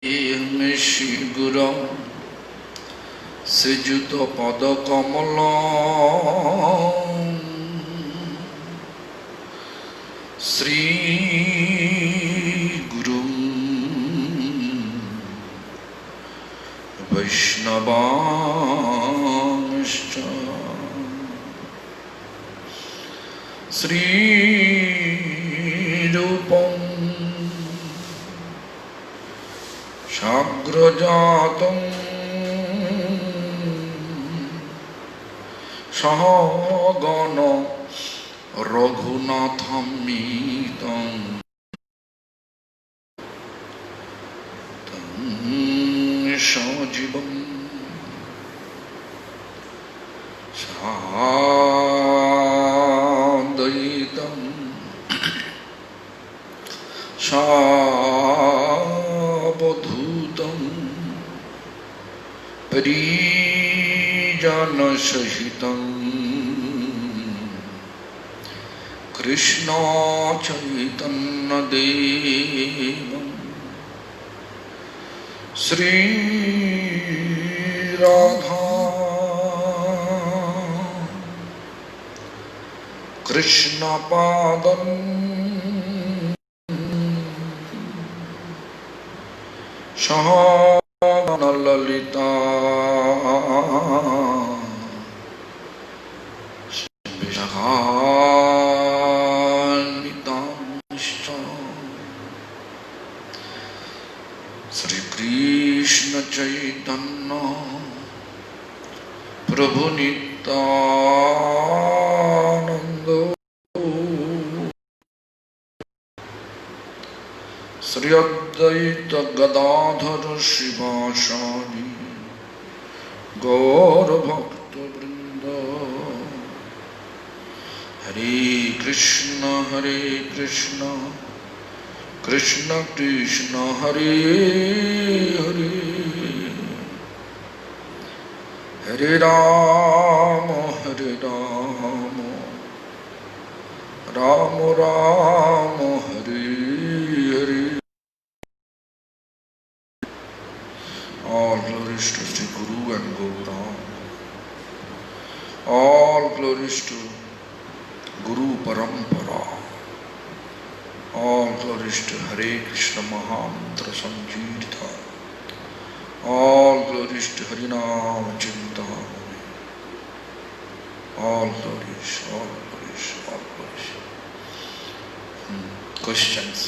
শ্রীগুরং শ্রীযুত পদকমল শ্রীগুরুং বৈষ্ণবাংশ্চ শ্রীরূপং সাগ্রজাতং সহগণ রঘুনাথমিতং তং সজীবং সাদ্বৈতং সাবধূতং পরিজনসহিতং কৃষ্ণ চৈতন্য দেবং শ্রী রাধা কৃষ্ণ পাদং সহগণ ললিতা বিশাখান্বিতাংশ্চ শ্রীকৃষ্ণ চৈতন্য প্রভু নিত্যানন্দ শ্রী অদ্বৈত গদাধর শিবাসাদি গৌর ভক্ত বৃন্দ। হরে কৃষ্ণ কৃষ্ণ কৃষ্ণ হরে হরে, হরে Ram Ram Ram Hare Hare. All glories to Sri Guru and Gaurang. All glories to Guru Parampara. All glories to Hare Krishna Mahamantra Sankirtan. All glories to Harinam Chintamani. All glories, all glories, all glories. Questions?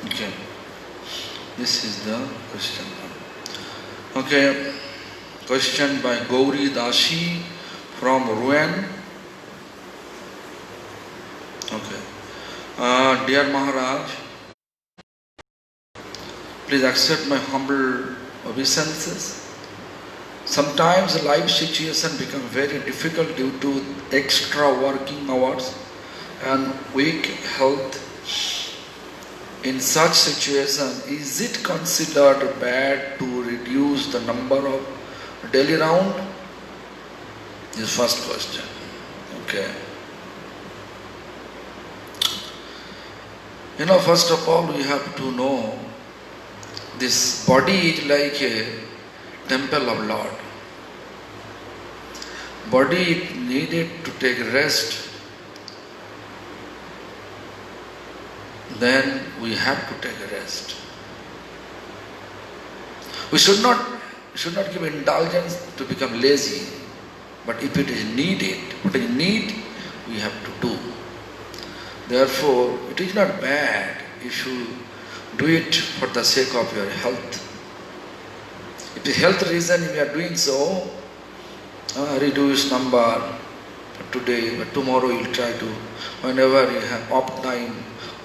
Okay, this is the question. Okay, question by Gauri Dashi from Rouen. Okay, dear Maharaj, please accept my humble obeisances. Sometimes life situation become very difficult due to extra working hours and weak health. In such situation, is it considered bad to reduce the number of daily round? This is first question. Okay. First of all, we have to know this body is like a temple of Lord. Body needed to take rest. Then we have to take a rest. We should not give indulgence to become lazy. But if it is needed, what is need, we have to do. Therefore, it is not bad if you do it for the sake of your health. If the health reason you are doing so, reduce number today, but tomorrow you will try to, whenever you have off time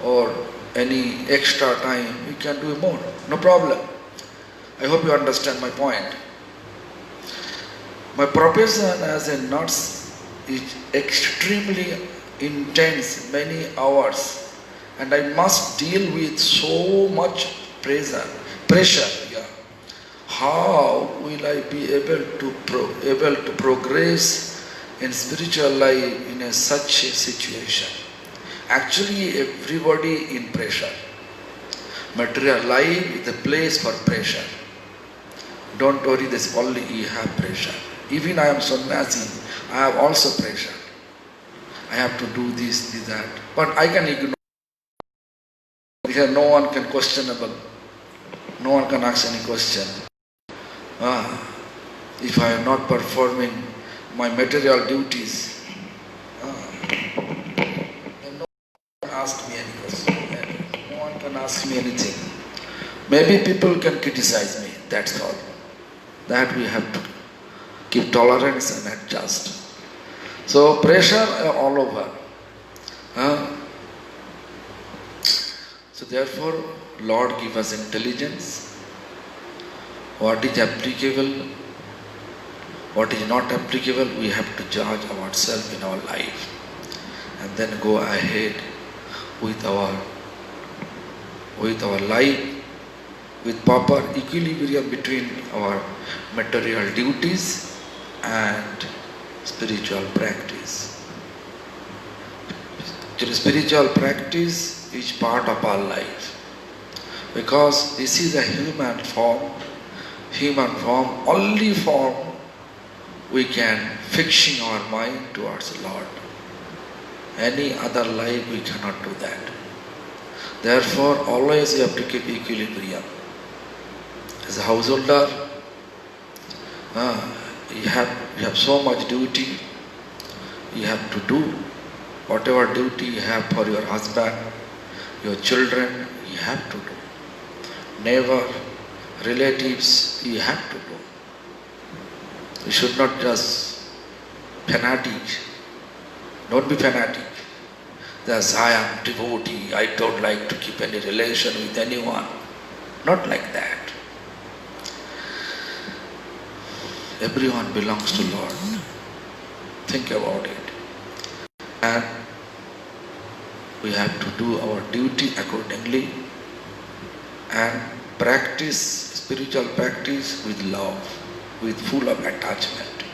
or any extra time, you can do more. No problem. I hope you understand my point. My profession as a nurse is extremely intense, many hours, and I must deal with so much pressure. Yeah. How will I be able to progress in spiritual life in such a situation? Actually, everybody in pressure. Material life is a place for pressure. Don't worry, this only you have pressure. Even I am sannyasi, I have also pressure. I have to do this, that. But I can ignore. Because no one can questionable. No one can ask any question. If I am not performing my material duties, then no one can ask me any question. No one can ask me anything. Maybe people can criticize me, that's all. That we have to keep tolerance and adjust. So pressure all over. So therefore, Lord give us intelligence. What is applicable, what is not applicable, we have to judge ourselves in our life. And then go ahead with our life, with proper equilibrium between our material duties and spiritual practice. The spiritual practice is part of our life, because this is a human form, only form we can fixing our mind towards the Lord. Any other life we cannot do that. Therefore, always you have to keep equilibrium. As a householder, you have so much duty. You have to do whatever duty you have for your husband, your children, you have to do. Neighbor, relatives, you have to do. You should not just fanatic. Don't be fanatic. Thus, I am devotee, I don't like to keep any relation with anyone. Not like that. Everyone belongs to Lord. Think about it. And we have to do our duty accordingly and practice spiritual practice with love, with full of attachment.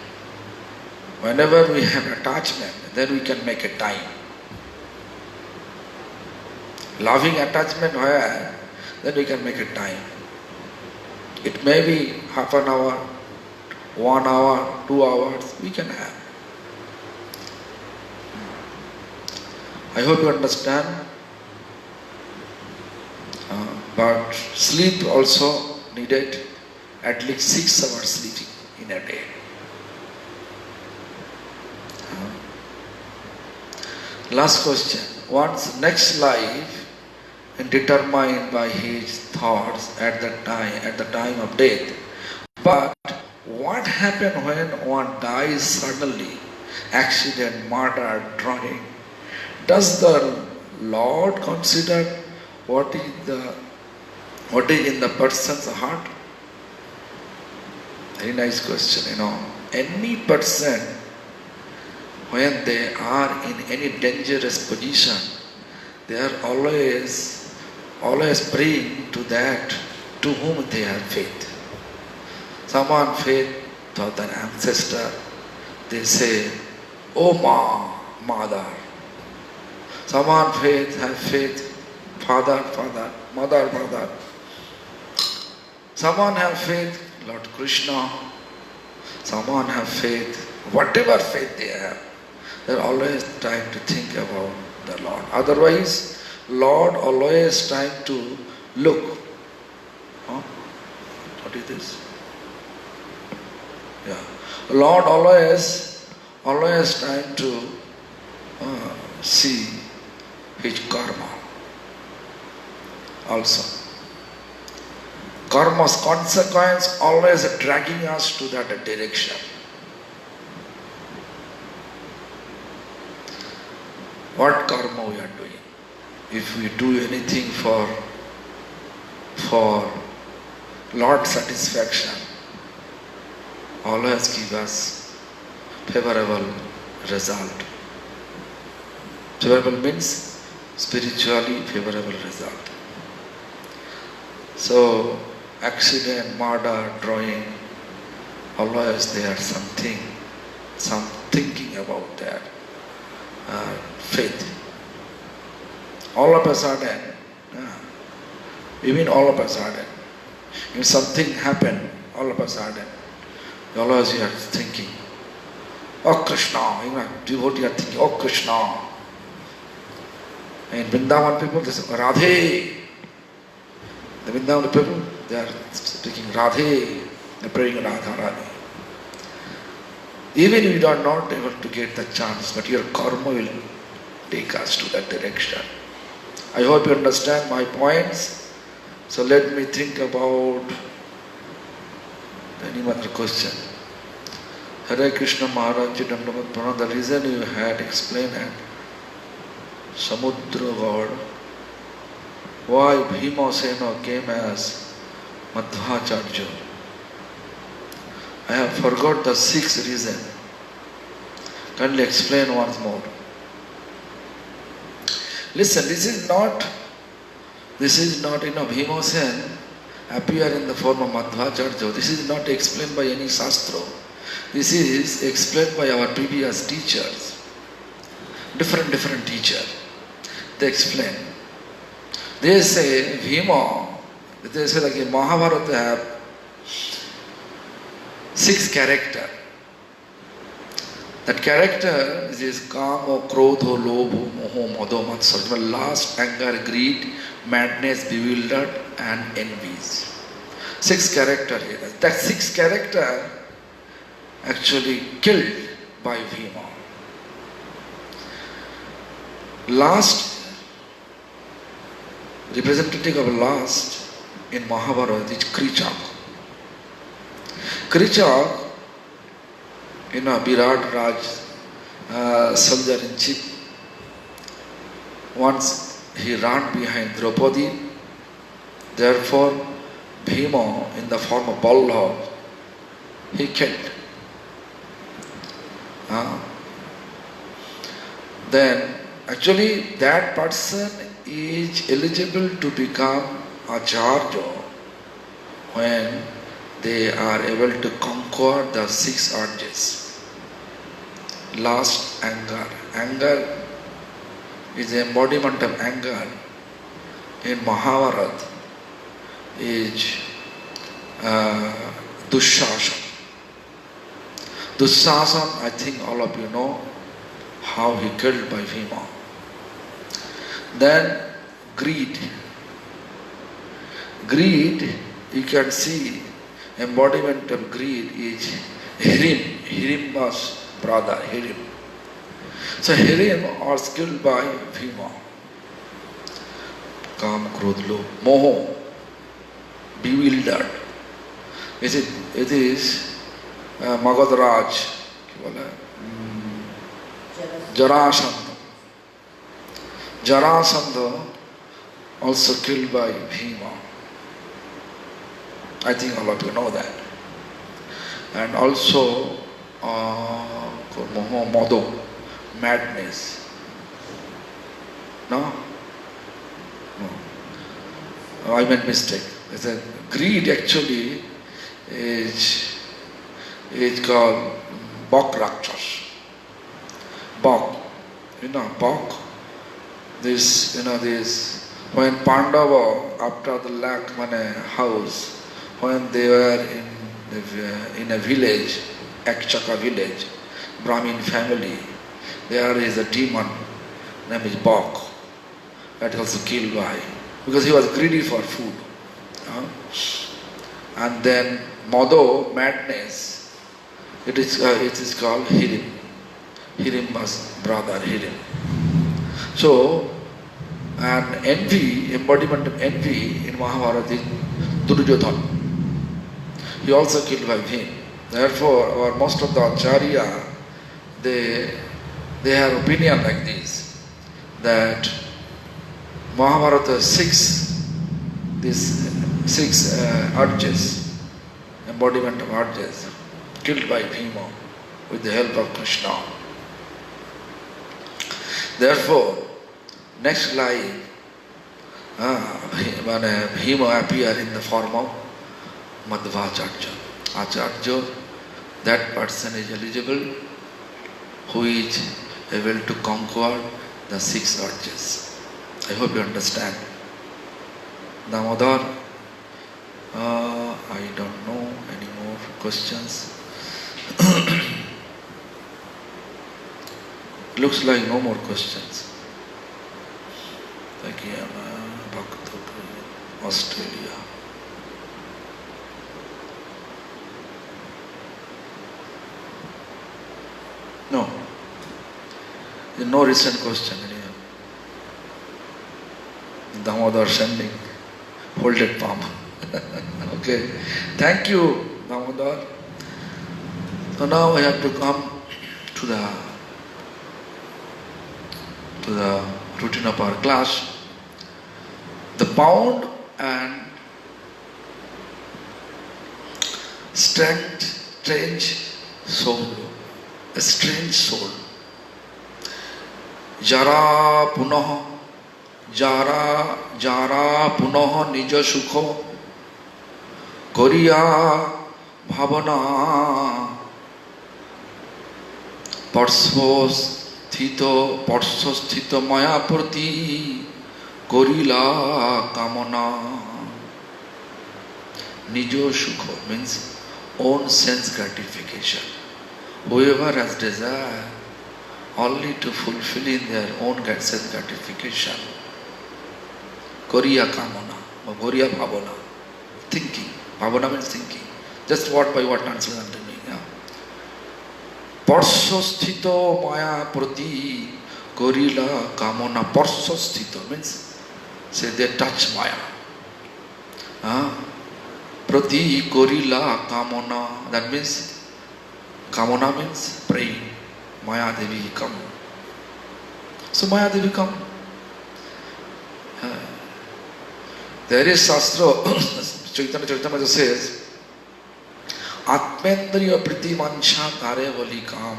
Whenever we have attachment, then we can make a time. Loving attachment where, then we can make a time. It may be half an hour, 1 hour, 2 hours, we can have. I hope you understand. But sleep also needed, at least 6 hours sleeping in a day. Last question. One's next life is determined by his thoughts at the time of death. But what happens when one dies suddenly? Accident, murder, drowning. Does the Lord consider what is in the person's heart? Very nice question, Any person, when they are in any dangerous position, they are always praying to that to whom they have faith. Someone faith to an ancestor, they say, "Oh mother." Someone have faith, father, mother. Someone have faith, Lord Krishna. Someone have faith, whatever faith they have. They're always trying to think about the Lord. Otherwise, Lord always trying to look. What is this? Yeah. Lord always trying to see his karma also. Karma's consequence always dragging us to that direction. What karma we are doing? If we do anything for Lord's satisfaction, always give us favorable result. Favorable means spiritually favorable result. So, accident, murder, drawing, always there something, some thinking about that. Faith. All of a sudden, even all of a sudden, if something happened, all of a sudden, always you are thinking, oh Krishna, devotee are thinking, oh Krishna. In Vrindavan people, they say, Radhe. The Vrindavan people, they are speaking Radhe, they are praying Radha Radhe. Even if you are not able to get the chance, but your karma will take us to that direction. I hope you understand my points. So let me think about any other question. Hare Krishna Maharaj Dandavat Pranam, the reason you had explained it, Samudra God, why Bhimasena came as Madhvacharya. I have forgot the sixth reason. Kindly explain once more. Listen, this is not Bhimasen appear in the form of Madhvacharya. This is not explained by any Shastra. This is explained by our previous teachers. Different teachers. They explain. They say Bhima, they say like in Mahabharata have 6 characters. That character is Kama, Krodho, Lobho, Moho, Madho, Matsarya. Last, anger, greed, madness, bewildered, and envies. 6 characters here. That 6 character actually killed by Bhima. Last, representative of last in Mahabharata is Krichak. Krichak, Virat Raj, soldier in chief, once he ran behind Draupadi, therefore Bhima in the form of Ballabha, he killed. Then actually that person is eligible to become Acharya when they are able to conquer the 6 urges. Last, anger. Anger is the embodiment of anger in Mahabharata is Dushasan. Dushasan, I think all of you know how he killed by Bhima. Then greed. Greed, you can see embodiment of greed is Hirim, Hirimba's brother, Hirim. So Hirim was killed by Bhima. Kam, Krodh, Lobh, Moho, bewildered. It is Magadharaj, Jarasandha. Jarasandha also killed by Bhima. I think all of you know that. And also Madho, madness. No? No. I made mistake. It's a greed actually is called Bak Rakshas. Bak. Bak. This, when Pandava, after the Lakshmana house, when they were in a village, Akshaka village, Brahmin family, there is a demon named is Bak, that also killed by, because he was greedy for food. and then Mado, madness, it is called Hirim. Hirim was brother, Hirim. So, and envy, embodiment of envy in Mahabharata is Duryodhana. He also killed by him. Therefore, most of the Acharya, they have opinion like this, that Mahabharata these six urges, embodiment of urges, killed by Bhima with the help of Krishna. Therefore, next life, Bhima appear in the form of Madhvacharya. Acharya, that person is eligible who is able to conquer the six urges. I hope you understand. Damodar, I don't know any more questions. Looks like no more questions. Thank you, Australia. No. There's no recent question anymore. Damodar sending folded palm. Okay. Thank you, Damodar. So now I have to come to the routine of our class. The bound and strange soul. A strange soul. Jara punaha nijo sukho koriya bhavana parsosthito maya prati korila kamana. Nijo sukho means own sense gratification. Whoever has desire only to fulfill in their own sense gratification. Koriya kamana, or koriya bhavana, thinking. Bhavana means thinking. Just word by word translation to me. Parsosthito maya prati korila kamana. Parsosthito means, say they touch maya. Prati korila kamana. That means, kamana means praying. Maya Devi come. So Maya Devi come. There is Shastra, Chaitanya Charitamrita says, Atmendriya priti mancha tare vali kam,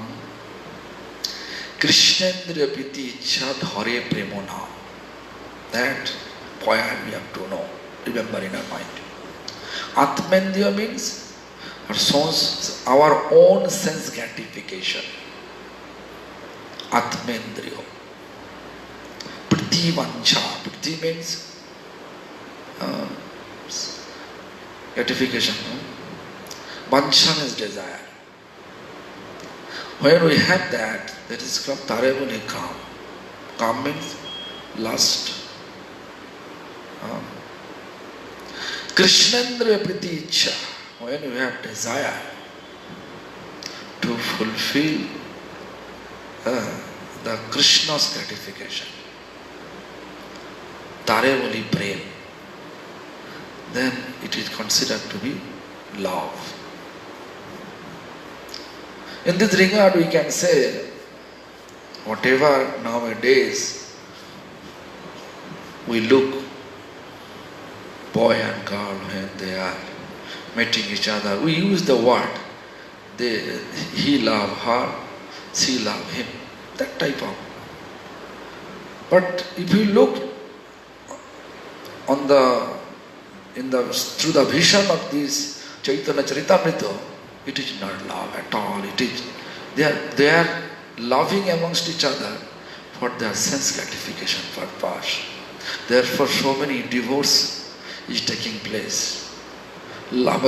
Krishnendriya priti ichha dhare premona. That poem we have to know, remember in our mind. Atmendriya means our own sense gratification. Atmendriya. Priti vancha. Priti means gratification. Vancha means desire. When we have that is called Tarevali Kam. Kam means lust. Krishnendriya priti ichha. When we have desire to fulfill the Krishna's gratification, Tarevali prem, then it is considered to be love. In this regard, we can say, whatever nowadays we look, boy and girl, when they are meeting each other, we use the word, he love her, she love him, that type of. But if you look through the vision of this Chaitanya Charitamrita, it is not love at all. It is they are loving amongst each other for their sense gratification purpose. Therefore, so many divorce is taking place. Love,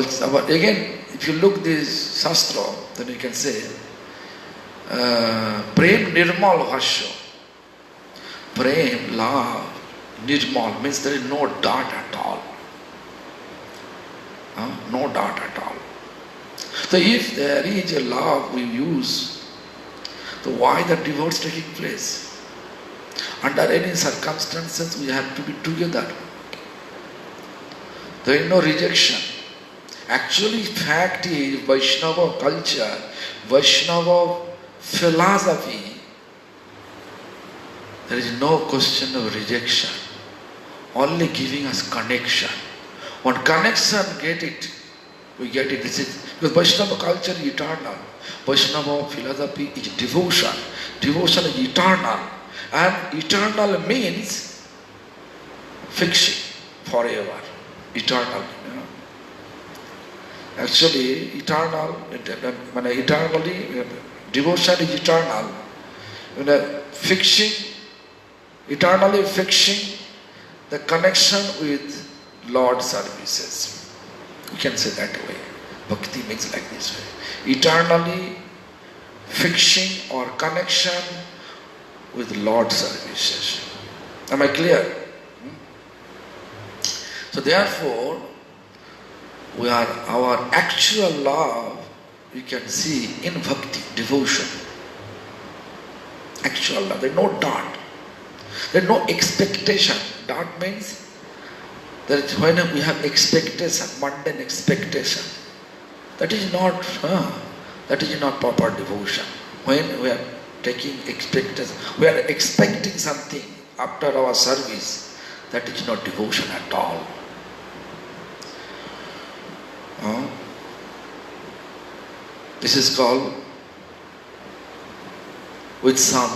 again, if you look this Shastra, then you can say, Prem Nirmal Bhashya. Prem, love, Nirmal means there is no doubt at all. No doubt at all. So if there is a love we use, so why the divorce taking place? Under any circumstances we have to be together. There is no rejection. Actually, fact is Vaishnava culture, Vaishnava philosophy, there is no question of rejection. Only giving us connection. When connection get it, we get it. This is because Vaishnava culture is eternal. Vaishnava philosophy is devotion. Devotion is eternal. And eternal means fixing forever. Eternal. Actually, eternally, devotion is eternal. Eternally fixing the connection with Lord services. You can say that way. Bhakti means like this way. Eternally fixing or connection with Lord services. Am I clear? So therefore, our actual love we can see in bhakti, devotion. Actual love, there is no doubt. There is no expectation. Doubt means that when we have expectation, mundane expectation, that is not proper devotion. When we are taking expectation, we are expecting something after our service, that is not devotion at all. This is called with some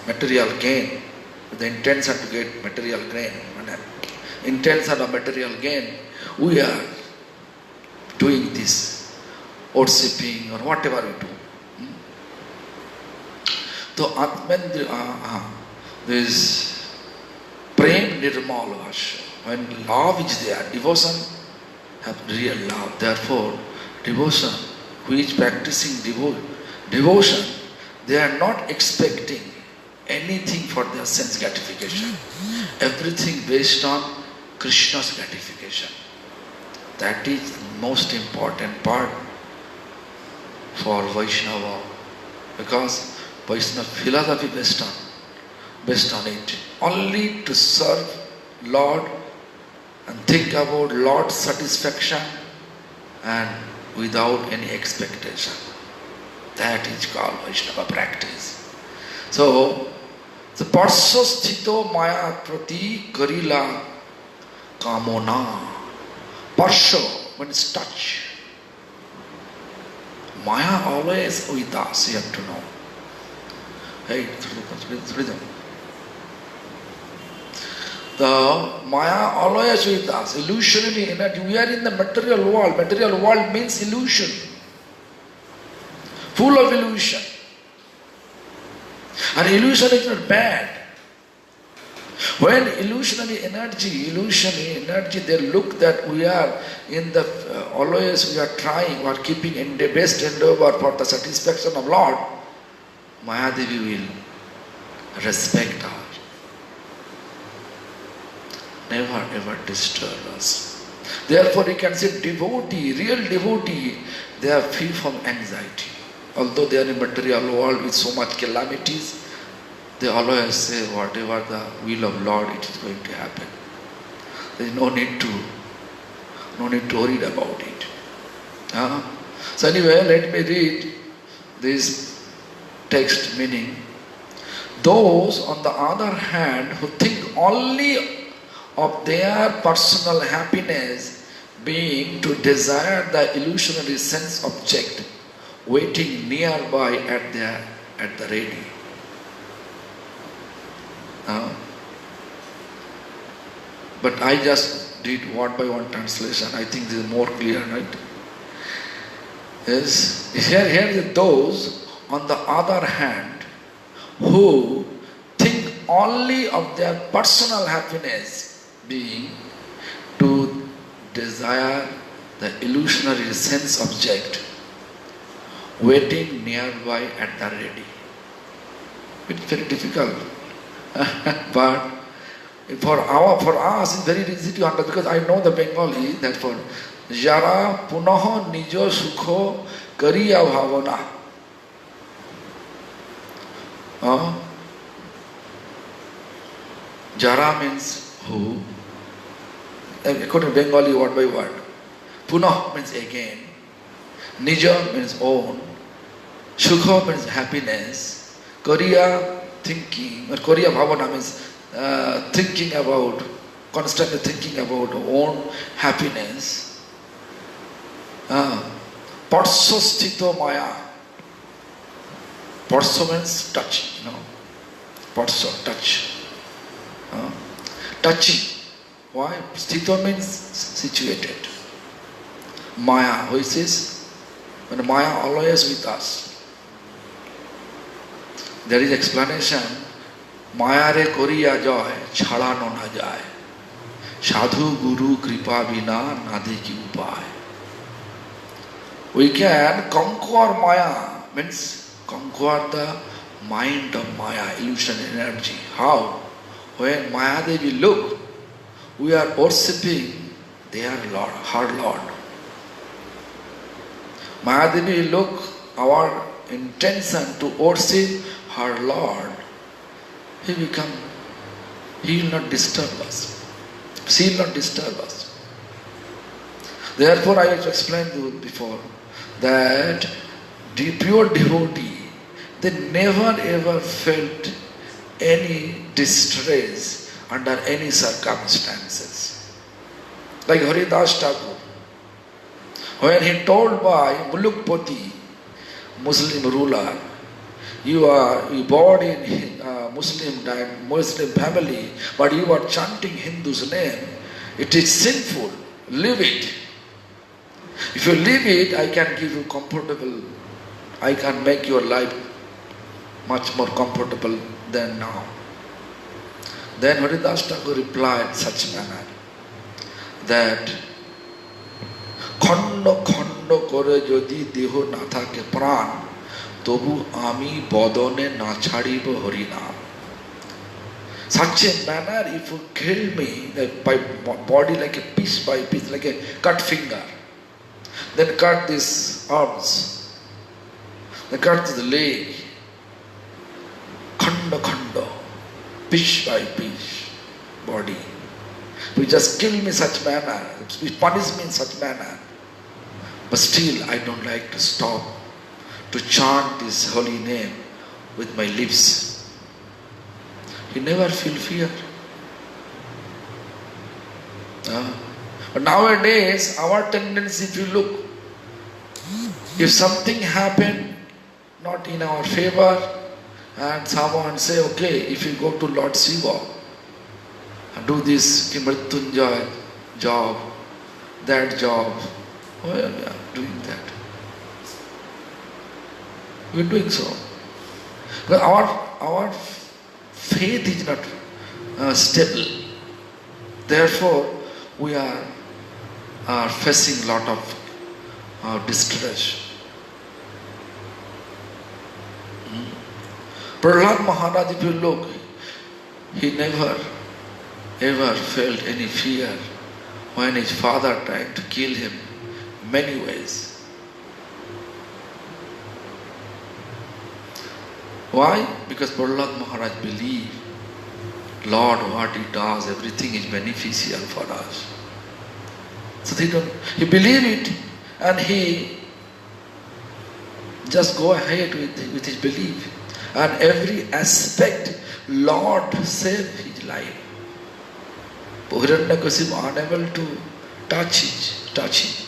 material gain, with the intention to get material gain. Intention of material gain, we are doing this, worshipping or whatever we do. So Atmendra, this prem nirmal vasya. When love is there, devotion have real love. Therefore, devotion, who is practicing devotion, they are not expecting anything for their sense gratification. Everything based on Krishna's gratification. That is the most important part for Vaishnava, because Vaishnava philosophy based on it. Only to serve Lord and think about Lord's satisfaction and without any expectation. That is called Vaishnava practice. So, the parso sthito maya prati karila kamona. Parso means touch. Maya always with us, you have to know. Hey, the Maya always with us, illusionary energy. We are in the material world. Material world means illusion. Full of illusion. And illusion is not bad. When illusionary energy, they look that we are in the, always we are trying, we are keeping in the best endeavor for the satisfaction of Lord, Mahadevi will respect us. Never ever disturb us. Therefore you can say devotee, real devotee, they are free from anxiety. Although they are in material world with so much calamities, they always say whatever the will of Lord, it is going to happen. There is no need to worry about it. So anyway, let me read this text meaning. Those on the other hand who think only of their personal happiness being to desire the illusionary sense object waiting nearby at the ready. But I just did one by one translation. I think this is more clear, right? Yes. Here is those on the other hand who think only of their personal happiness being to desire the illusionary sense object waiting nearby at the ready. It's very difficult. But For us, it's very easy to understand because I know the Bengali. Therefore, Jara punoh nijo sukho kariya bhavana. Jara means who? According to Bengali, word by word. Punoh means again. Nija means own. Sukha means happiness. Kariya, thinking. Or Kariya bhavana means thinking about, constantly thinking about own happiness. Parso sthito maya. Parso means touch, Parso, touch. Touching. Why? Sthito means situated. Maya, which is when Maya always with us. There is explanation. Maya re koriya joy, chhadano na jay. Sadhu guru kripa bina nadi ki upay. We can conquer Maya, means conquer the mind of Maya, illusion, energy. How? When Maya Devi look, we are worshipping their Lord, her Lord. Maya Devi look, our intention to worship her Lord, he will not disturb us. She will not disturb us. Therefore, I have explained to you before that the pure devotee, they never ever felt any distress under any circumstances. Like Haridas Thakur, when he told by Mulukpati, Muslim ruler, you are born in Muslim family, but you are chanting Hindu's name. It is sinful. Leave it. If you leave it, I can give you comfortable. I can make your life much more comfortable than now. Then Haridas Thakur replied such manner that khando khando kore jodi deho na thake pran tobu ami bodone na chhadibo harinam. Such a manner, if you kill me by body like a piece by piece, like a cut finger, then cut these arms, then cut the leg, khando khando, piece by piece, body. You just kill me such manner, you punish me in such manner, but still I don't like to stop to chant this holy name with my lips. You never feel fear. But nowadays, our tendency, if you look, if something happened not in our favor, and someone say, okay, if you go to Lord Shiva and do this Mrityunjay job, that job, well, we are doing that. We are doing so. But our faith is not stable. Therefore, we are facing a lot of distress. Prahlad Maharaj, if you look, he never ever felt any fear when his father tried to kill him many ways. Why? Because Prahlad Maharaj believed, Lord, what he does, everything is beneficial for us. So he believed it, and he just go ahead with his belief. And every aspect, Lord saved his life. Hiranyakasipu unable to touch him.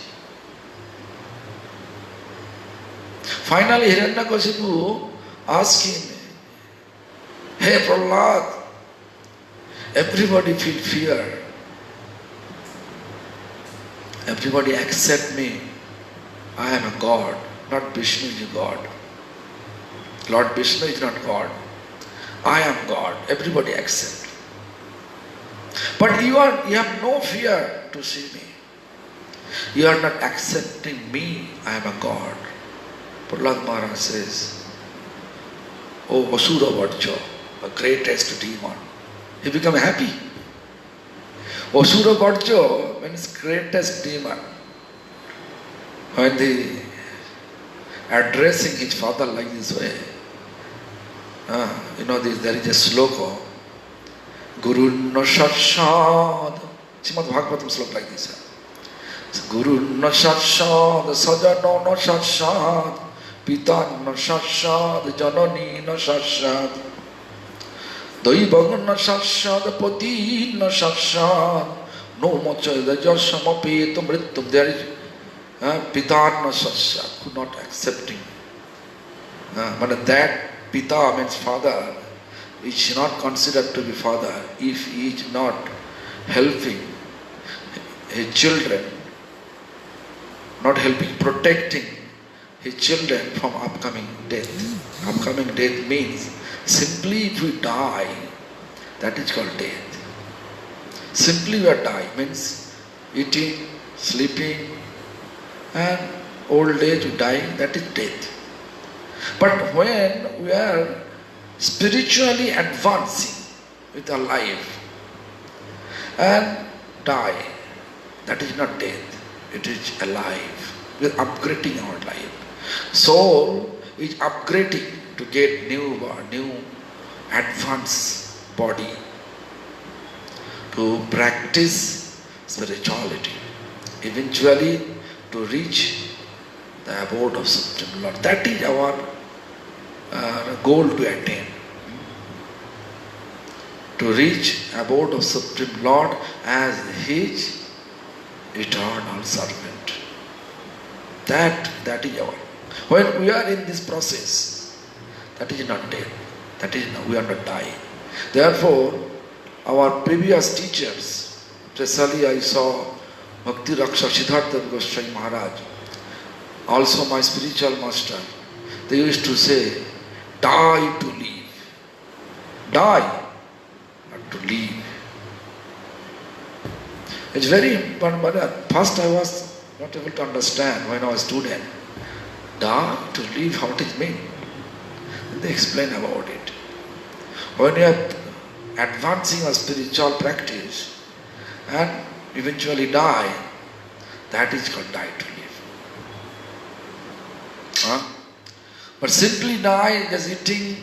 Finally, Hiranyakasipu asked him, hey Prahlad, everybody feel fear. Everybody accept me. I am a God, not Vishnu is a God. Lord Vishnu is not God. I am God. Everybody accept. But you have no fear to see me. You are not accepting me. I am a God. Prahlad Maharaj says, oh Asura Varjo, the greatest demon. He became happy. Asura Garjo means greatest demon. When the addressing his father like this way, there is a sloka, Guru Nashashad, Srimad Bhagavatam sloka like this. Guru Nashashad, Sajano Nashashad, Pita Nashashad, Janani Nashashad, Daivang Nashashad, Pati Nashashad, no much the Jashamapi to Britum. There is Pita Nashashad, could not accepting. But that Pita means father, is not considered to be father if he is not helping his children, not helping, protecting his children from upcoming death. Upcoming death means simply if we die, that is called death. Simply we are dying means eating, sleeping, and old age we die, that is death. But when we are spiritually advancing with our life and die, that is not death, it is alive. We are upgrading our life. Soul is upgrading to get new advanced body, to practice spirituality, eventually to reach the abode of Supreme Lord. That is our goal to attain. To reach abode of Supreme Lord as His eternal servant. That is our. When we are in this process, that is not death. That is we are not dying. Therefore, our previous teachers, especially I saw Bhakti Raksha Siddhartha Goswami Maharaj, also my spiritual master, they used to say, die to live. Die, but to live. It's very important, but at first I was not able to understand when I was a student. Die to live, how it mean? They explain about it. When you are advancing a spiritual practice and eventually die, that is called die to live. But simply die, just eating,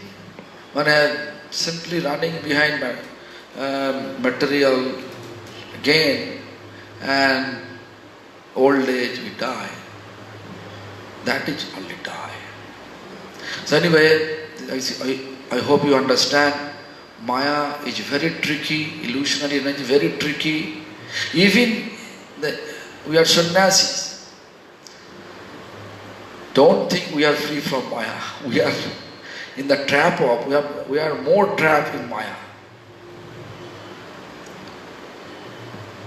simply running behind material gain and old age we die. That is only die. So anyway, I hope you understand. Maya is very tricky, illusionary energy, very tricky. Even we are sannyasis. Don't think we are free from Maya. We are in the trap of, we are more trapped in Maya.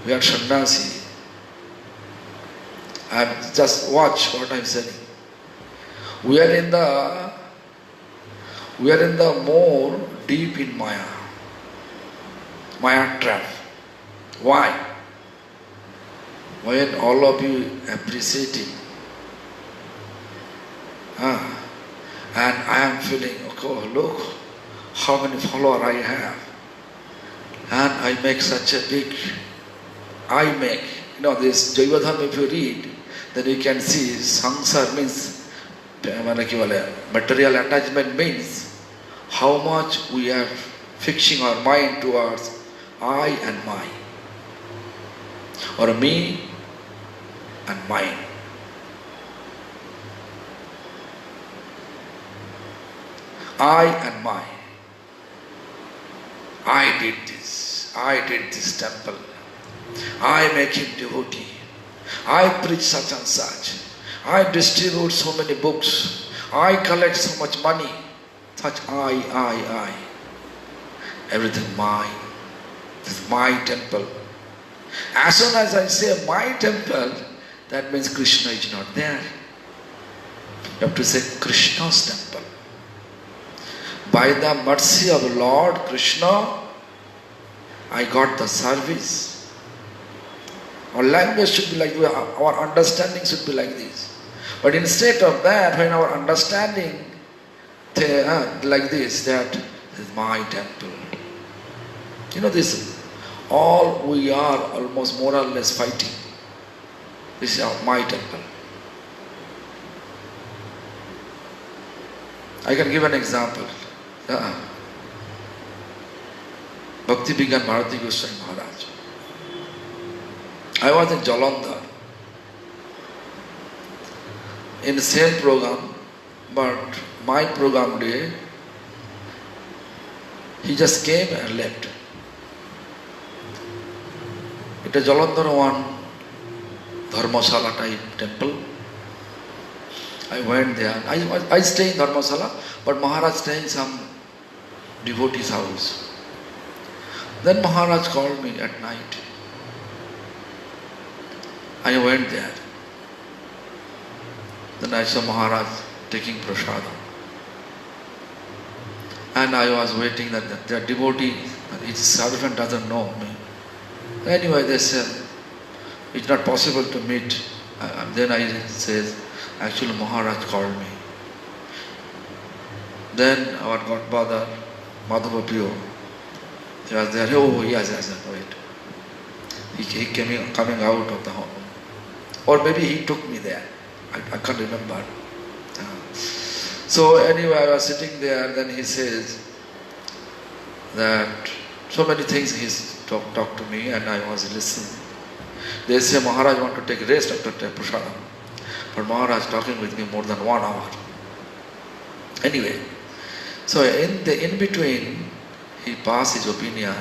We are sannyasi. Just watch what I am saying. We are in the more deep in Maya. Maya trap. Why? When all of you appreciating, and I am feeling, oh look, how many followers I have. And I make such a big, this Jaivadharma, if you read, then you can see sangsar means, material attachment means how much we are fixing our mind towards I and mine, or me and mine. I and mine. I did this temple. I make him devotee. I preach such and such. I distribute so many books. I collect so much money. Such I. Everything mine. This is my temple. As soon as I say my temple, that means Krishna is not there. You have to say Krishna's temple. By the mercy of Lord Krishna, I got the service. Our language should be like this, our understanding should be like this. But instead of that, when our understanding like this, that is my temple. This All we are almost more or less fighting. This is my temple. I can give an example. Bhakti began Bharati Goswami Maharaj. I was in Jalandhar in the same program, but my program day, he just came and left. It is Jalandhar one Dharmasala type temple. I went there. I stay in Dharmasala, but Maharaj stay in some devotee's house. Then Maharaj called me at night. I went there. Then I saw Maharaj taking prasadam. And I was waiting that the devotee, his servant doesn't know me. Anyway, they said, it's not possible to meet. Then I said, actually Maharaj called me. Then our godfather, Madhava Pio, he was there. Oh, yes, wait. He coming out of the home. Or maybe he took me there. I can't remember. So anyway, I was sitting there, then he says that so many things he's talked to me and I was listening. They say Maharaj want to take rest after prasadam. But Maharaj talking with me more than 1 hour. Anyway, so in between, he passed his opinion.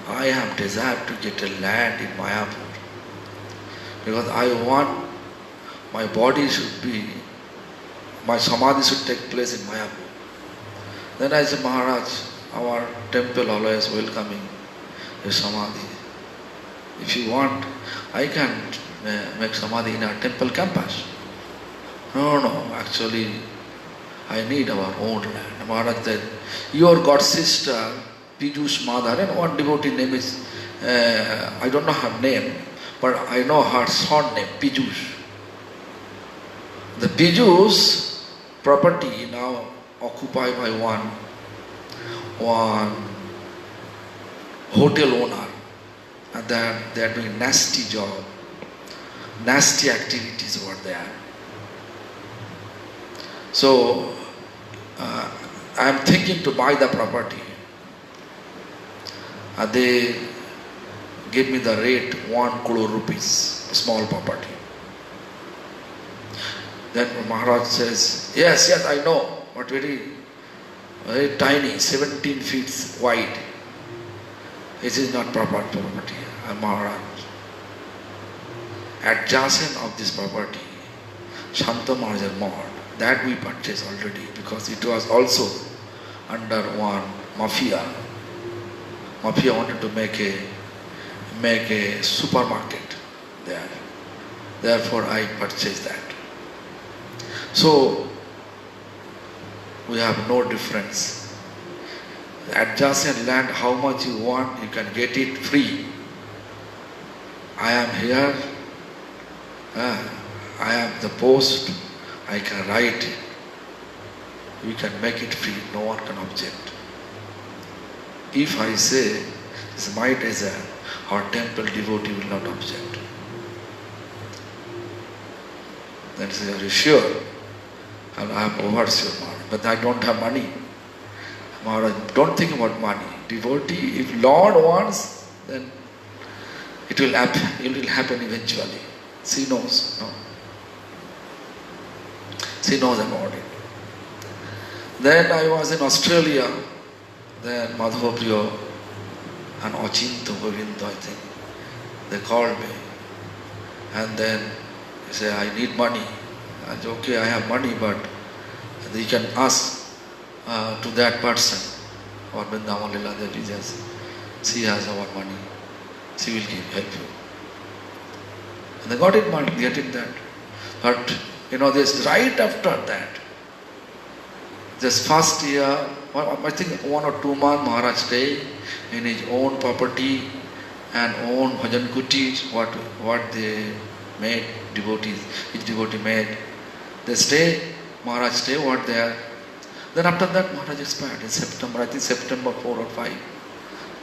I have desired to get a land in Mayapur because I want my body should be, my samadhi should take place in Mayapur. Then I said, Maharaj, our temple always welcoming your samadhi. If you want, I can make samadhi in our temple campus. No, actually, I need our own land. Maharaj said, your god sister, Piyush Madhar, and one devotee name is, I don't know her name, but I know her son name, Piyush. The Piyush property now occupied by one hotel owner. And they are doing nasty job, nasty activities over there. So I am thinking to buy the property. They gave me the rate 1 crore rupees, a small property. Then Maharaj says, yes, I know, but very tiny, 17 feet wide. It is not proper property. Maharaj, adjacent of this property, Shanta Maharaj Mart, that we purchased already because it was also under one mafia. Mafia wanted to make a supermarket there. Therefore, I purchased that. So we have no difference. Adjacent land, how much you want, you can get it free. I am here, I am the post, I can write it. We can make it free, no one can object. If I say, this is my desire, our temple devotee will not object. Then he says, are you sure? And I have overseer Maharaj, but I don't have money. Maharaj, don't think about money. Devotee, if Lord wants, then it will happen eventually. She knows, no? She knows about it. Then I was in Australia. Then Madhava Priya and Achinta Govinda, I think, they called me. And then he said, I need money. I said, okay, I have money, but you can ask to that person, or Vrindavan Lila Devi, she has our money. She will help you. And they got it, getting that. But, this right after that, this first year, I think 1 or 2 months, Maharaj stayed in his own property and own bhajan kutis, what they made, devotees, each devotee made. They stay, Maharaj stay over there. Then after that, Maharaj expired in September, I think September 4 or 5,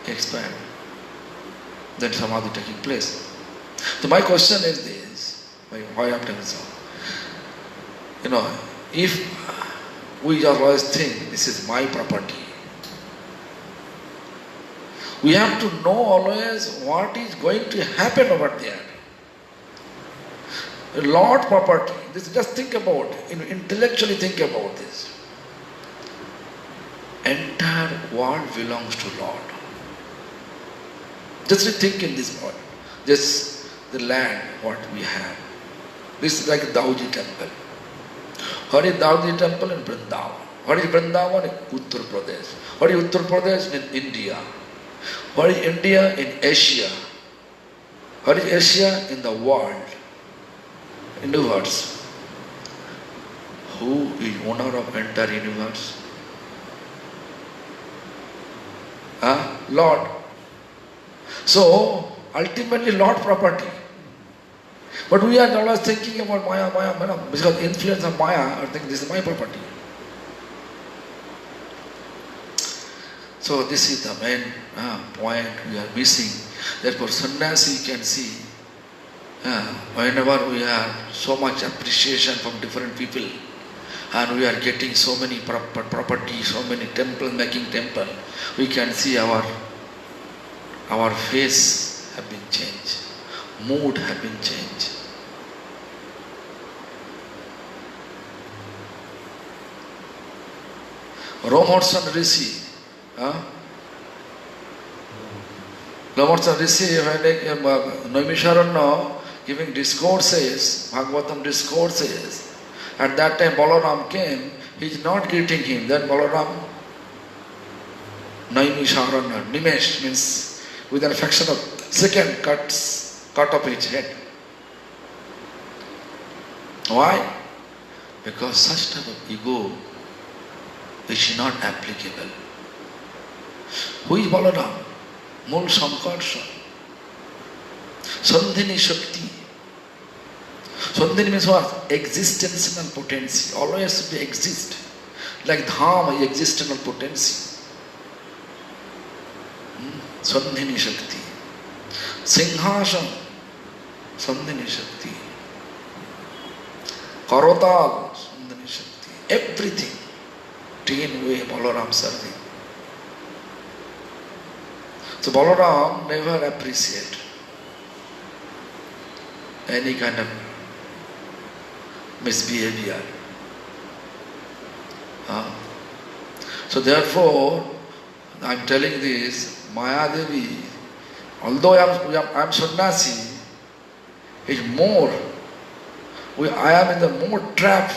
he expired. then samadhi taking place. So my question is this, why I am telling so? If we always think this is my property, we have to know always what is going to happen over there. Lord property, just think about, intellectually think about this. Entire world belongs to Lord. Just think in this point. Just the land, what we have. This is like Dauji temple. What is Dauji temple in Vrindavan? What is Vrindavan in Uttar Pradesh? What is Uttar Pradesh in India? What is India in Asia? What is Asia in the world? Universe. Who is owner of entire universe? Lord. So, ultimately Lord property. But we are always thinking about Maya, because influence of Maya, I think this is my property. So this is the main point we are missing. Therefore, sannyasi can see, whenever we have so much appreciation from different people, and we are getting so many property, so many making temple, we can see our face have been changed, mood have been changed. Ramharsan Rishi, Ramharsan Rishi, Naimisharanya giving discourses, Bhagavatam discourses, at that time Balaram came, he is not greeting him. Then Balaram, Naimisharanya, Nimesh means with an affection of second cut off his head. Why? Because such type of ego is not applicable. Who is Balaram? Mul Sankarsha. Sandhini Shakti. Sandhini means what? Existential potency. Always to exist. Like Dham, existential potency. Sandhini Shakti. Singhasana. Sandhini Shakti. Karotal. Sandhini Shakti. Everything. In way Balaram serving. So Balaram never appreciate any kind of misbehavior. So therefore, I am telling this, Maya Devi, although I am sannyasi, is more, I am in the more trap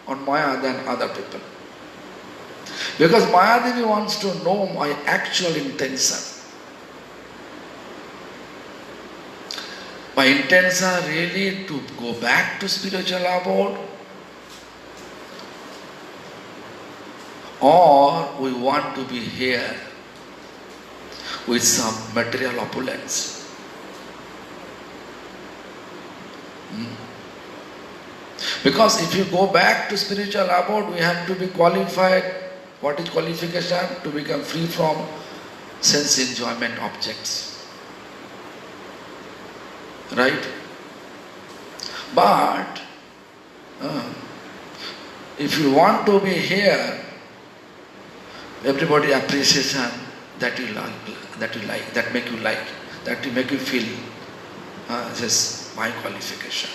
on Maya than other people. Because Maya Devi wants to know my actual intention. My intention really to go back to spiritual abode, or we want to be here with some material opulence. Because if you go back to spiritual abode, we have to be qualified. What is qualification? To become free from sense enjoyment objects. Right? But if you want to be here, everybody appreciation that you like, that make you like, that will make you feel this my qualification.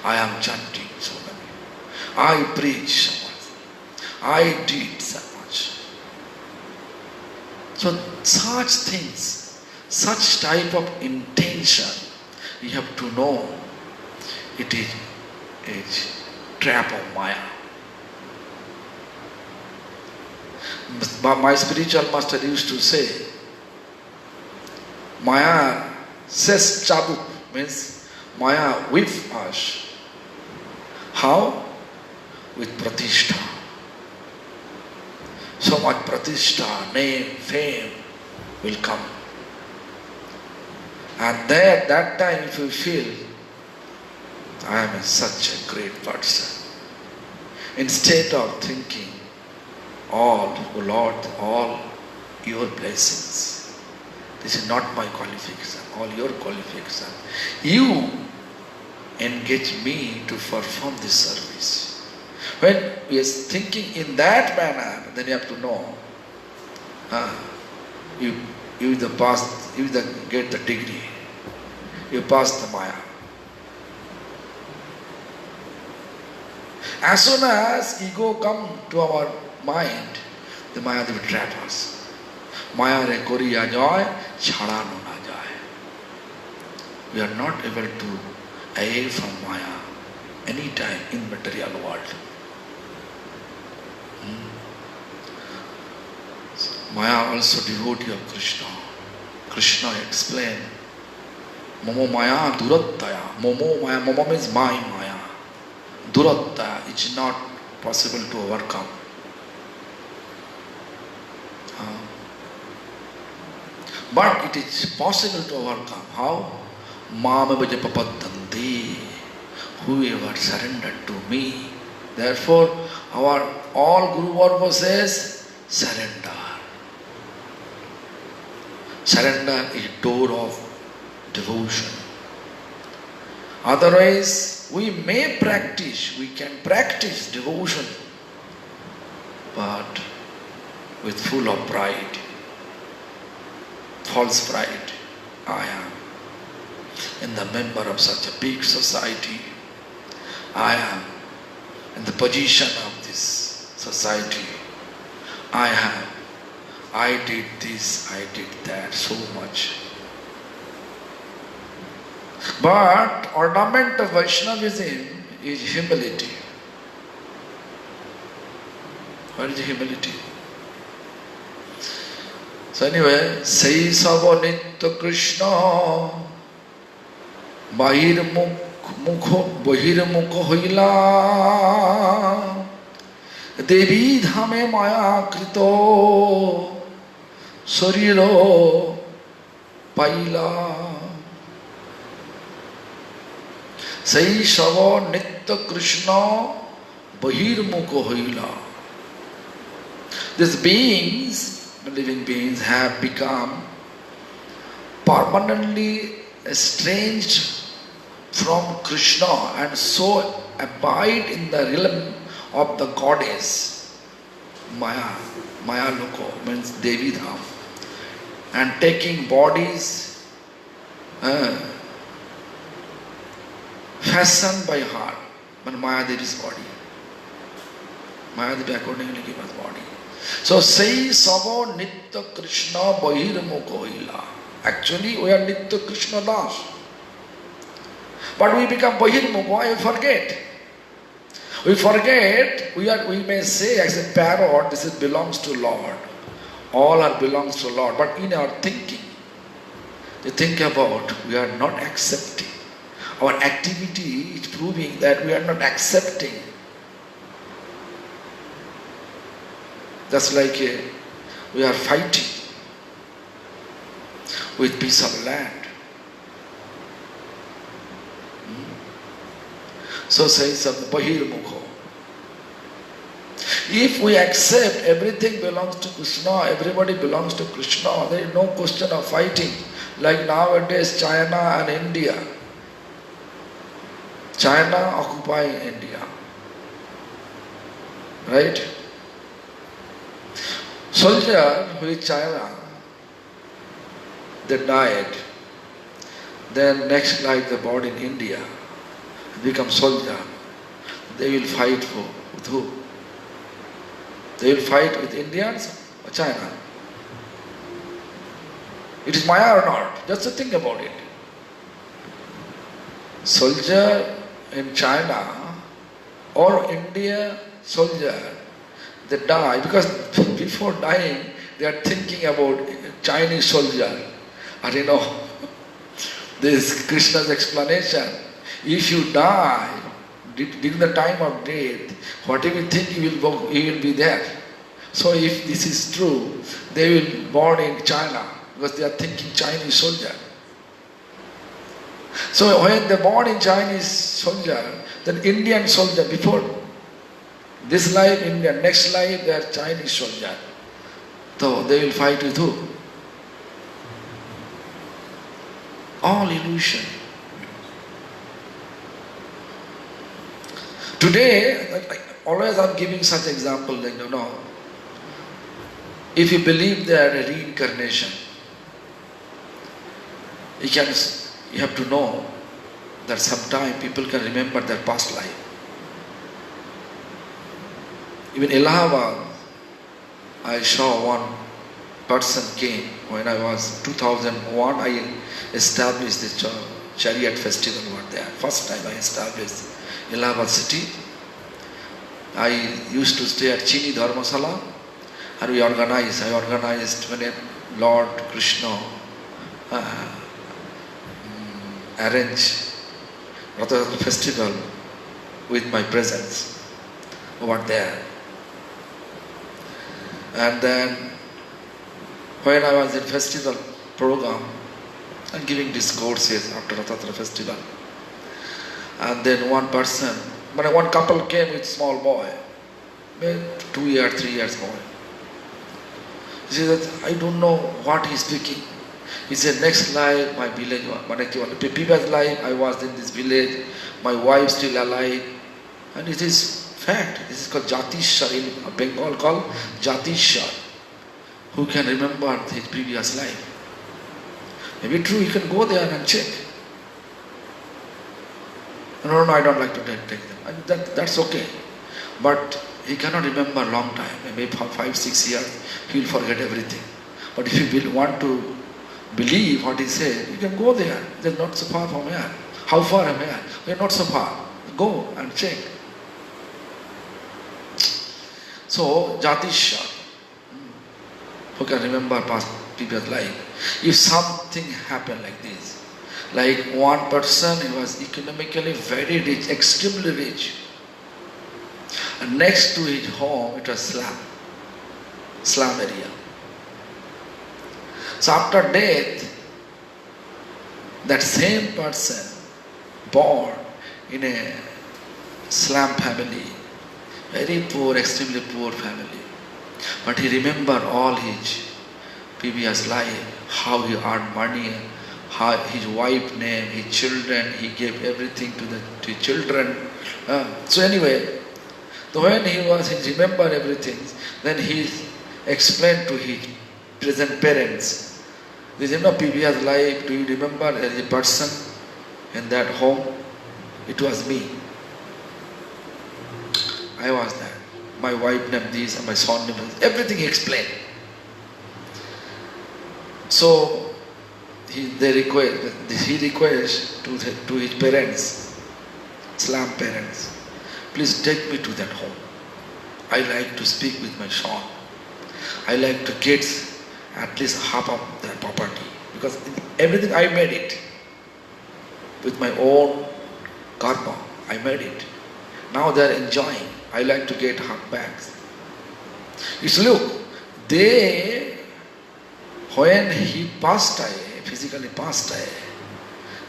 I am chanting so many. I preach so much. I did so much. So such things, such type of intention, you have to know it is a trap of Maya. My spiritual master used to say, Maya says chabuk, means Maya whips us. How? With pratishtha. So much pratishtha, name, fame will come. And there, that time if you feel, I am such a great person, instead of thinking, all, oh Lord, all your blessings, This is not my qualification, all your qualification. You engage me to perform this service. When we are thinking in that manner, then you have to know, you get the degree, you pass the Maya. As soon as ego come to our mind, the Maya will trap us. Maya re koriya joy, chhadano na jay. We are not able to away from Maya anytime in material world. Maya also devotee of Krishna. Krishna explained, Momo Maya Durattaya. Momo Maya, Momo means my Maya. Durattaya, it's not possible to overcome. But it is possible to overcome. How? Mama Vajapapadanti. Whoever surrendered to me. Therefore, our all Guru Varma says, surrender. Surrender is door of devotion. Otherwise, we may practice, we can practice devotion, but with full of pride, false pride. I am in the member of such a big society. I am in the position of this society. I did this, I did that, so much. But ornament of Vaishnavism is humility. What is humility? So anyway, Saisava Nitya Krishna Bahirmukho Hoila Devi Dhame Maya Krito Sariro Paila Saisava Nitya Krishna Bahirmukho Hoila. These beings, living beings, have become permanently estranged from Krishna and so abide in the realm of the goddess Maya. Maya Loko means Devi Dham, and taking bodies fashioned by her, but Maya Devi's body. Maya Devi accordingly gave us body. So say Savo Nitya Krishna Bahirmukho Hoila. Actually we are Nitya Krishna Das. But we become Bahirmukho, why we forget? We forget, we may say as a parrot, this belongs to Lord. All are belongs to Lord. But in our thinking, we think about, we are not accepting. Our activity is proving that we are not accepting. Just like we are fighting with piece of land. So says Bahirmukho. If we accept everything belongs to Krishna, everybody belongs to Krishna, there is no question of fighting. Like nowadays China and India. China occupying India. Right? Soldier who is China, they died. Then next life they born in India, become soldier. They will fight with who? They will fight with Indians or China. It is Maya or not? Just to think about it. Soldier in China or India soldier, they die because before dying they are thinking about Chinese soldier. And you know, this Krishna's explanation. If you die during the time of death, whatever you think you will be there. So if this is true, they will born in China because they are thinking Chinese soldier. So when they born in Chinese soldier, then Indian soldier before this life Indian, next life they are Chinese soldier. So they will fight with who? All illusion. Today, always I'm giving such example, like, if you believe there a reincarnation, you have to know that sometime people can remember their past life. Even Allahabad, I saw one person came when I was 2001. I established this chariot festival over there. First time I established Allahabad city. I used to stay at Chini Dharmasala, and I organized when Lord Krishna arranged Ratha festival with my presence over there. And then when I was in festival program and giving discourses after Ratha festival, and then one couple came with small boy, maybe 2 years, 3 years boy. He said, I don't know what he's speaking. He said, next life, my village, previous life, I was in this village, my wife still alive. And it is fact. This is called Jatishar, in Bengal called Jatishar. Who can remember his previous life? Maybe true, you can go there and check. No, I don't like to take them. And that's okay. But he cannot remember a long time. Maybe for 5-6 years, he will forget everything. But if you want to believe what he said, you can go there. They're not so far from here. How far am I? We're not so far. Go and check. So, Jatishar, who can remember past previous life. If something happened like this, like one person, he was economically very rich, extremely rich. And next to his home, it was slum area. So after death, that same person born in a slum family, very poor, extremely poor family. But he remembered all his previous life, how he earned money, how his wife name, his children, he gave everything to his children. So anyway, when he remembered everything, then he explained to his present parents, this is previous life, do you remember a person in that home? It was me. I was that. My wife named this and my son named this. Everything he explained. So he requests to his parents, slum parents, please take me to that home. I like to speak with my son. I like to get at least half of their property, because everything I made it with my own karma. I made it. Now they are enjoying. I like to get half back. You see, look, when he passed away, physically passed away,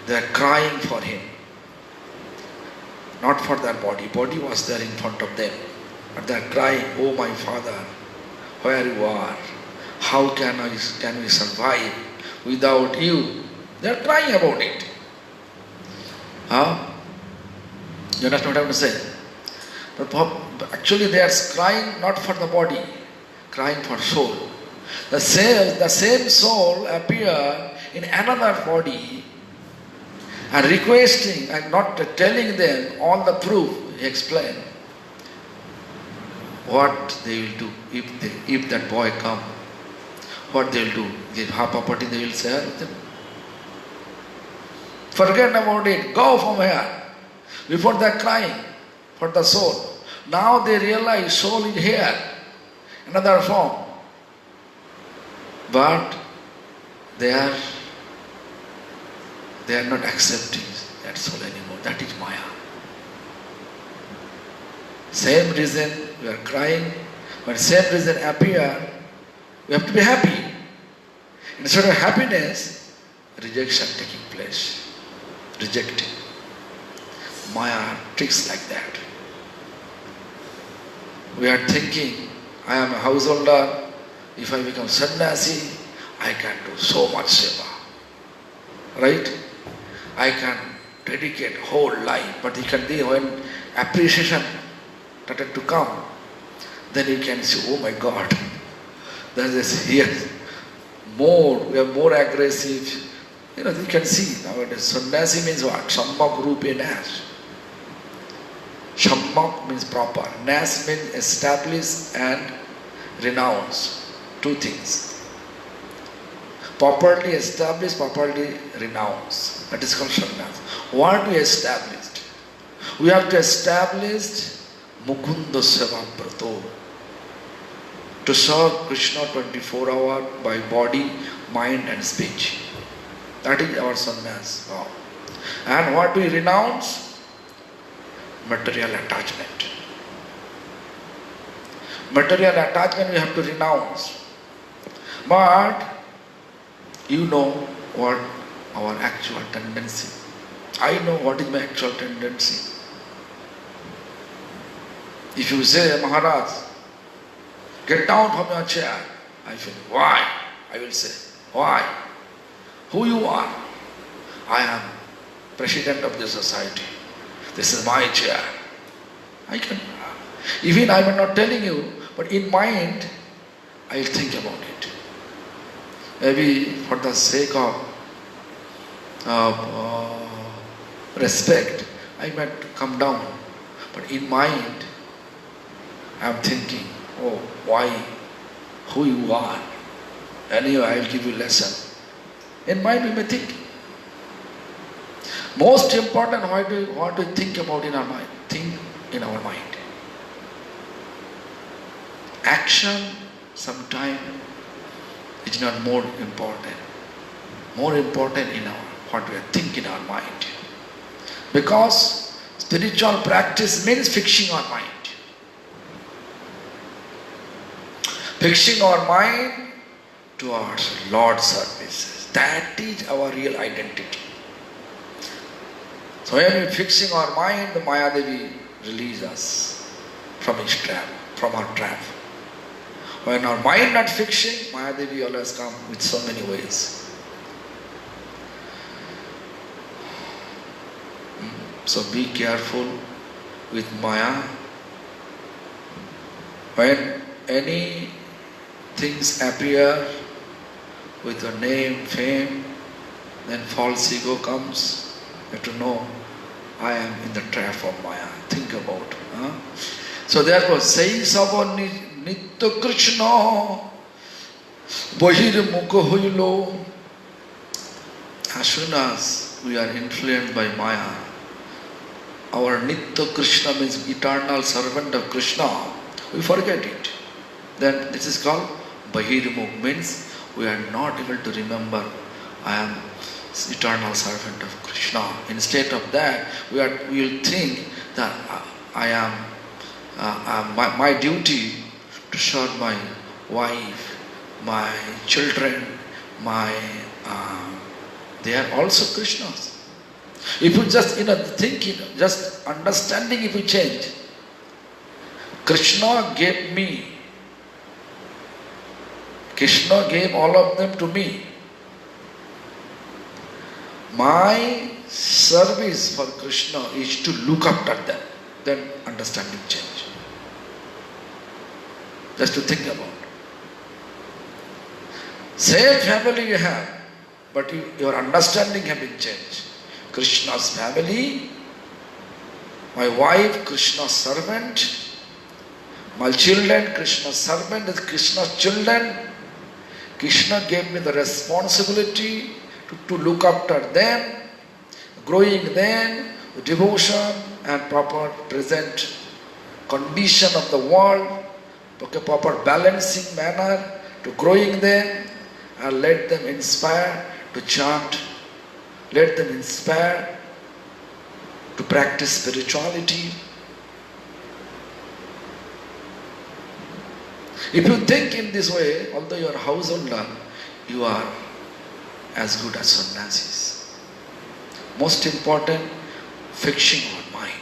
they are crying for him. Not for their body. Body was there in front of them. But they are crying, oh my father, where you are? How can we survive without you? They are crying about it. You understand what I am saying? But actually they are crying not for the body, crying for soul. The same soul appear in another body and requesting and not telling them all the proof. He explained what they will do if that boy come. What they will do? Give half property, they will share with them. Forget about it. Go from here. Before they are crying for the soul. Now they realize soul is here, another form. But they are not accepting that soul anymore. That is Maya. Same reason we are crying, when same reason appear, we have to be happy. Instead of happiness, rejection taking place. Rejecting. Maya tricks like that. We are thinking, I am a householder, if I become sannyasi, I can do so much seva. right? I can dedicate whole life, but you can see when appreciation started to come, then you can see, oh my God, there is here more, we are more aggressive. You can see nowadays. Sannyasi means what? Sammak Rupe Nas. Sammak means proper. Nas means established and renounced. Two things. Properly established, properly renounced. That is called sannyas. What we established? We have to establish Mukunda Seva Prato. To serve Krishna 24 hours by body, mind and speech. That is our sannyas vow. And what we renounce? Material attachment. Material attachment we have to renounce. But you know what our actual tendency. I know what is my actual tendency. If you say, Maharaj, get down from your chair, I feel, why? I will say, why? Who you are? I am president of the society. This is my chair. I can, even I am not telling you, but in mind, I will think about it. Maybe for the sake of respect, I might come down. But in mind, I am thinking, oh, why? Who you are? Anyway, I will give you lesson. In mind, we may think. Most important, what do we want to think about in our mind? Think in our mind. Action, sometimes, is not more important. More important in our what we think in our mind. Because spiritual practice means fixing our mind. Fixing our mind towards Lord's services. That is our real identity. So when we are fixing our mind, the Mayadevi releases us from its trap, from our trap. When our mind not fixing, Mayadevi always come with so many ways. So be careful with Maya. When any things appear with your name, fame, then false ego comes. You have to know, I am in the trap of Maya. Think about. So therefore, saying Sava Nitya Krishna Bahir Mukha Hoilo. As soon as we are influenced by Maya, our Nitya Krishna means eternal servant of Krishna, we forget it. Then this is called Bahirmukh, means we are not able to remember I am eternal servant of Krishna. Instead of that, we will think that I am my duty to serve my wife, my children, they are also Krishnas. If you just thinking, just understanding, if you change, Krishna gave me. Krishna gave all of them to me. My service for Krishna is to look after them. Then understanding change. Just to think about. Same family you have, but your understanding has been changed. Krishna's family, my wife, Krishna's servant, my children, Krishna's servant, Krishna's children. Krishna gave me the responsibility to look after them, growing them, with devotion and proper present condition of the world, proper balancing manner, to growing them, and let them inspire to chant, let them inspire to practice spirituality. If you think in this way, although you are householder, you are as good as sannyasis. Most important, fixing our mind.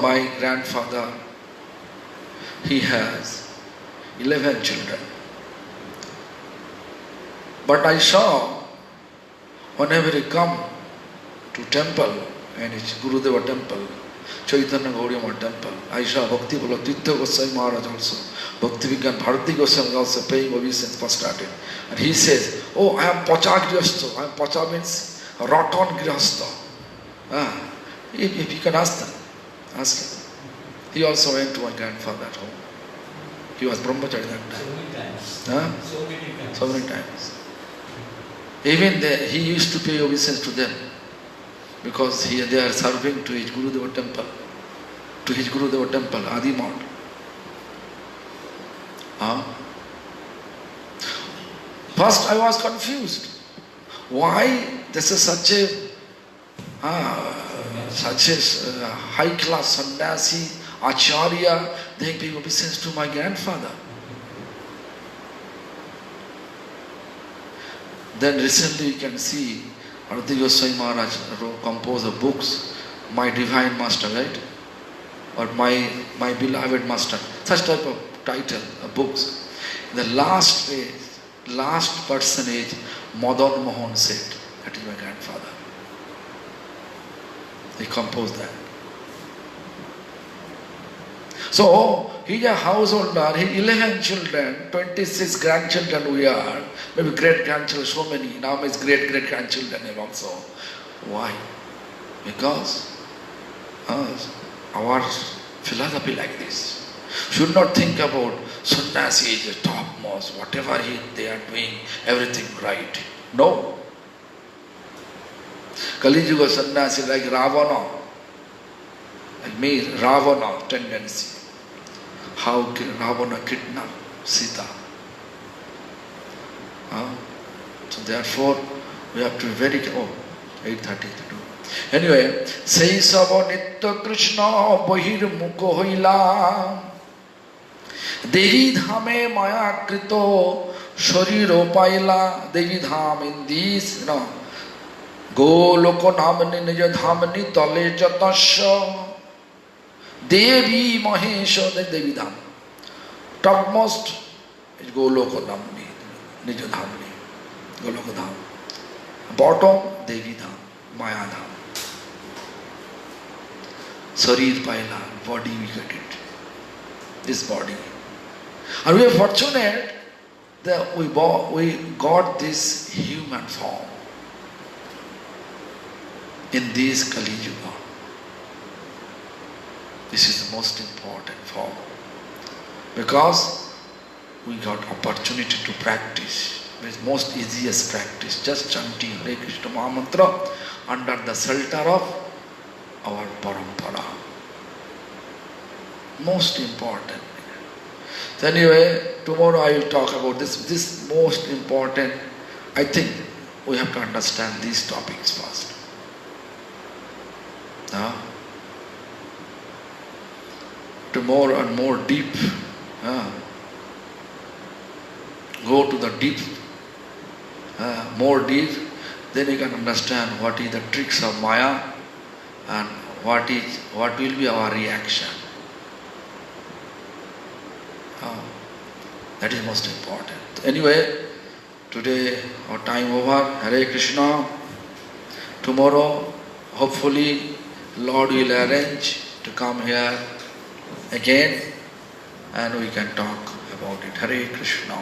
My grandfather, he has 11 children. But I saw, whenever he come to temple, and it's Gurudeva temple, Chaitanya Gauriya temple, I saw Bhakti Vallabha Tirtha Goswami Maharaj also, Bhakti Vigyan Bharati Goswami also paying obeisance first started. And he says, oh, I am Pacha Grihastha. I am Pacha means rotten Grihastha. If you can ask them, ask him. He also went to my grandfather at home. He was Brahmachari that time. So many times. So many times. So many times. Even he used to pay obeisance to them because they are serving to his Gurudeva temple, Adi Mount. First I was confused. Why this is such a high class sannyasi, acharya, they pay obeisance to my grandfather. Then recently you can see Bharati Goswami Maharaj composed of books, My Divine Master, right? Or My Beloved Master. Such type of title of books. The last page, last person is Madan Mohan Seth. That is my grandfather. He composed that. So, he is a householder, he 11 children, 26 grandchildren we are, maybe great-grandchildren, so many, now his great-great-grandchildren also. Why? Because our philosophy like this. Should not think about sannyasi is the topmost, whatever they are doing, everything right. No. Kali Yuga sannyasi like Ravana, like me, Ravana tendency. How Ravana kidnapped Sita. So therefore, we have to be very careful. 8:32. Anyway, sei sabo nitya Krishna bahir mukho hoila Devi dhame maya krito shariro paila Devi dham in this, Goloko namani nija dhamani tale jatasya Devi Mahesha, the Devi Dham. Topmost is Goloko Dhamni, Nija Dhamni, Goloko Dham. Bottom, Devi Dham, Maya Dham. Sarir Paila, body we get it. This body. And we are fortunate that we got this human form in this Kali Yuga. This is the most important form because we got opportunity to practice. It is most easiest practice, just chanting Hare Krishna Mahamantra under the shelter of our parampara. Most important. So anyway, tomorrow I will talk about this. This most important. I think we have to understand these topics first. To more and more deep, go to the deep, more deep, then you can understand what is the tricks of Maya and what will be our reaction. That is most important. Anyway, today our time over. Hare Krishna. Tomorrow, hopefully, Lord will arrange to come here again and we can talk about it. Hare Krishna.